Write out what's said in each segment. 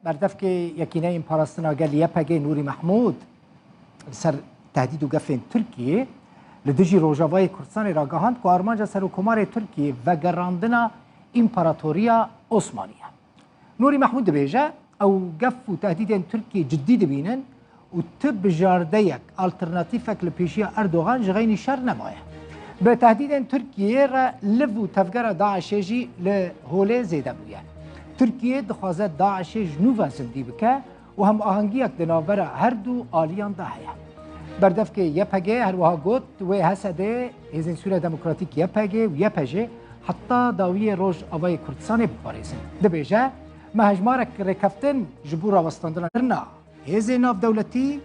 بردف که یکینه این پاراستنا گل یپگه نوری محمود سر تهدید و گفین ترکیه لدجی روجاوای کردستان را گهاند که آرمانجا سر حکومت ترکیه و گراندنا امپراتوریا عثمانیه. نوری محمود بیجه او گف و تهدید ترکیه جدی دبینن و تب جارده یک آلترناتیفک لپیشی اردوغان جغین شر نمایه. به تهدید ترکیه را لف و تفگر داعش جی لهوله زیده بویه. ترکیه دخوازه داعش جنوب زندی بکه و هم آهنگی یک دنابر هر دو آلیان داهیه. بردف که یپگه هر وها گوت و حسده هزین سوره دموکراتیک یپگه و یپجه حتی داوی روش آوای کردستان بپاریزن. دبیجه مهجمارک رکفتن جبورا وستاندن کرنا هزین ناف دولتی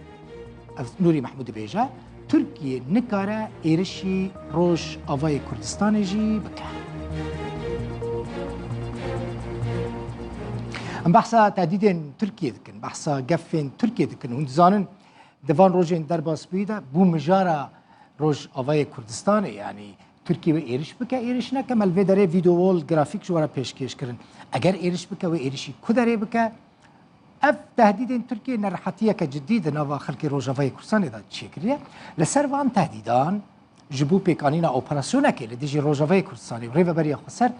نوری محمود بیجه ترکیه نکاره ایرشی روش آوای کردستان جی بکه. ام بحثا تهدید ترکیه دکن، بحثا گفین ترکیه دکن. هند زانن دوان روزین در باس بیده بو مجارا روش آوای کردستان یعنی ترکیه و ایرش بکه ایرش نکه ملوی داره ویدیو وال گرافیک جوارا پیشکش کرن. اگر ایرش بکه و ایرشی کداره بکه اف تهدید ترکیه نرحتیه که جدید نوا خلق روش آوای کردستان داد چی کریه لسر وان تهدیدان جبو پیکانینا اپراسیونه که لدیجی روش آوای کردستانی و ریو بریا خسر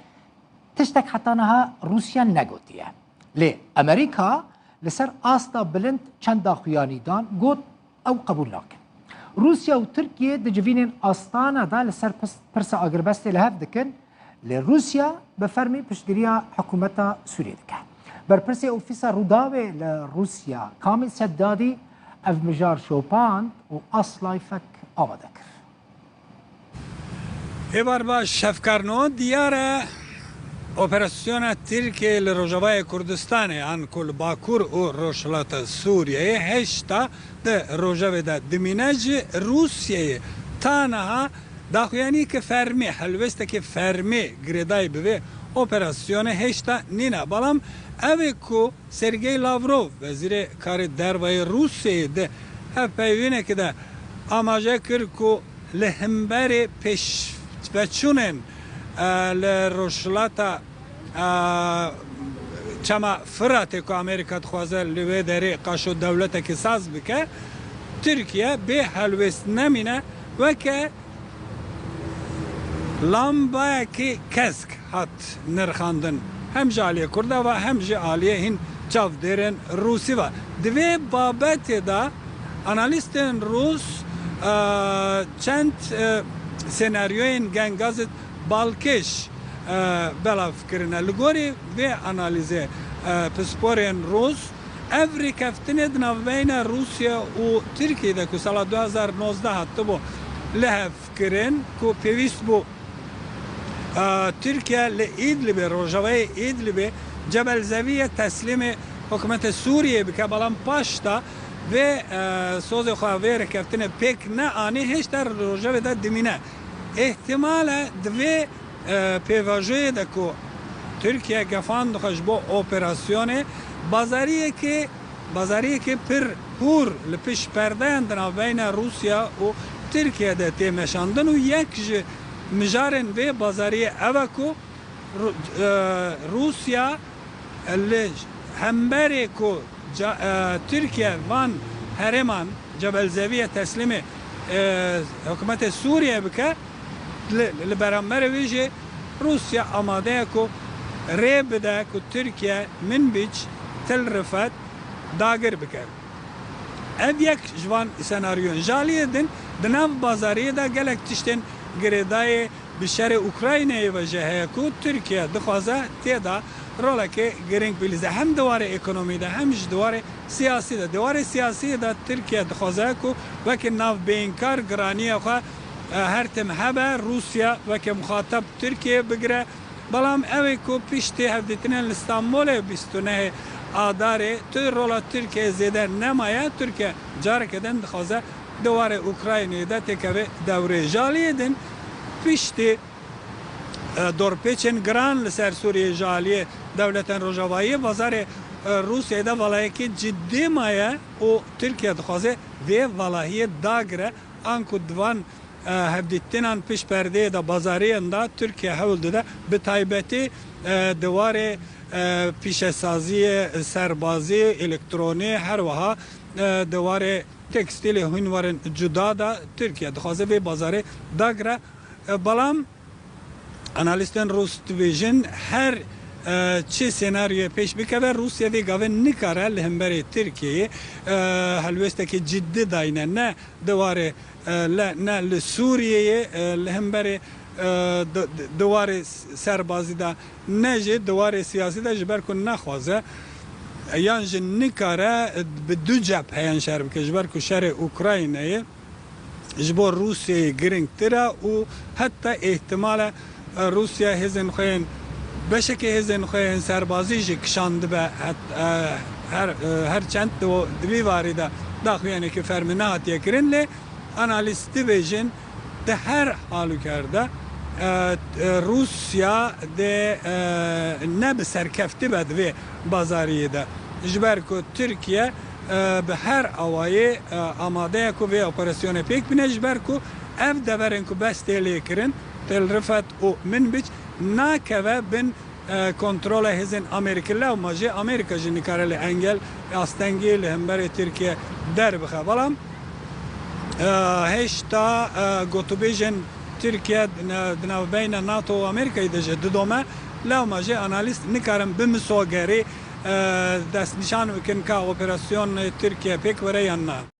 تشتک حتی نها روسیا نگوتیه. لی امریکا لسر آستا بلند چند داخویانی دان گوت او قبول ناکن. روسیا و ترکیه دجوینین آستانه دا لسر پرس آگربست لحف دکن لی روسیا بفرمی پشتگیریا حکومتا سوریه دکن. بر پرس اوفیسا روداوه لروسیا کامل سدادی اف مجار شوپاند و اصلای فک آمده کر. ایبار با شفکرنو دیاره اپراسیون ترکیه لروجاوای کردستان آن کل باکور و روشلات سوریه هشتا ده روجاوه ده دمینج روسیه تانها داخویانی که فرمی حلوسته که فرمی گریدای بوه اپراسیون هشتا نینا بالام اوه کو سرگی لاوروف وزیر کار دروای روسیه ده پیوینه که ده آماجه کر کو لهمبر پیش بچونن لروشلاتا چما فراته که امریکا خوازه لوی داره قاشو دولت که ساز بکه ترکیه به حلوست نمینه و که لامبا که کسک هات نرخاندن هم جالیه کرده و هم جالیه هین چاو دیرن روسی و دوی بابت دا انالیستن روس چند سناریوین گنگازت بالکش بلاف کرنه لگوری به انالیزه پسپورین روس افری کفتنه دنوین روسیا و ترکیه ده که سال 2019 حتی بو لحف کرن که پیویست بو ترکیه لإدلب روجاوی إدلب جبل زویه تسلیم حکومت سوریه بکه بلان پاشتا و سوز خواهی رکفتنه پیک نه آنی هیچ در روجاوی ده دمینه احتمال دوی پیواژه دکو ترکیه گفان دخش با اپراسیون بازاریه که پر هور لپش پرده اندنا بین روسیا و ترکیه ده تیمشاندن و یک مجارن و بازاریه اوکو روسیا همبری کو ترکیه وان هرمان جبل زویه تسلیم حکومت سوریه بکه لبرانبر ویژه روسیا آماده کو ری بده که ترکیه من بیچ تل رفت داگر بکر. اف یک جوان سناریون جالیه دناف بازاریه دا گلک تشتن گریدای بشر اوکراینه و جهه کو ترکیه دخوازه تیدا روله که گرینگ بلیزه هم دواره اکنومی ده هم دواره سیاسی ده دواره سیاسی ده ترکیه دخوازه کو وکی ناف بینکار گرانیه خواه هر تم هبه روسیا وکی مخاطب ترکیه بگره بلام اوی کو پیشتی هفدیتنین استانبول بیستونه آداره توی رولا ترکیه زیده نمایه ترکیه جاره کدن دخوازه دواره اوکراینی ده تکوه دوره جالیه دن پیشتی دورپیچن گران لسر سوریه جالیه دولتن روجاوایی بازار روسیه ده والایه که جدی مایه و ترکیه دخوازه وی والایه داگره آنکو دوان هفدیتنان پیش پرده دا بازاری اندا ترکیه حول ده به تایبتی دواره پیشهسازی سربازی الکترونی هر وها دواره تکستیل هنوارن جدا دا ترکیه دخوازه به بازار داگره بلام انالیستان روس دویژن هر چه سناریوی پیش بکوه روسیه وی گاوه نکاره لهمبر ترکیه هلوسته که جدی داینه نه دواره نه لسوریه لهمبر دواره سربازی دا نه جه دواره سیاسی دا جبر کن نخوازه یان جه نکاره به دو جبهه هیان شهر بکه جبر که شهر اوکراینه جبر روسیه گرنگ تره و حتی احتمال روسیه هزین خوین بشه که هزین خوین سربازی جه کشانده به هر چند دوی وارده داخویانه که فرمینه هاتیه کرن لی انالیستی ویژن ده هر حالو کرده روسیا ده نه به سرکفتی بد و بازاریه ده جبر که ترکیه به هر آوایی آماده که و اپراسیون پیک بینه جبر که اف دورن که بس تیلی کرن تل رفت او من بیچ ناکوه بین کنترل هزین امریکا له و ماجه امریکا جنی کاره لی انگل استنگی لهمبر ترکیه در بخواه بلام هشتا گوتوبیجن ترکیه دنو بین ناتو و امریکای دجه ددومه لو ماجه انالیست نکارم بمسوگری دست نشان وکن که اپراسیون ترکیه پیک وره یا نه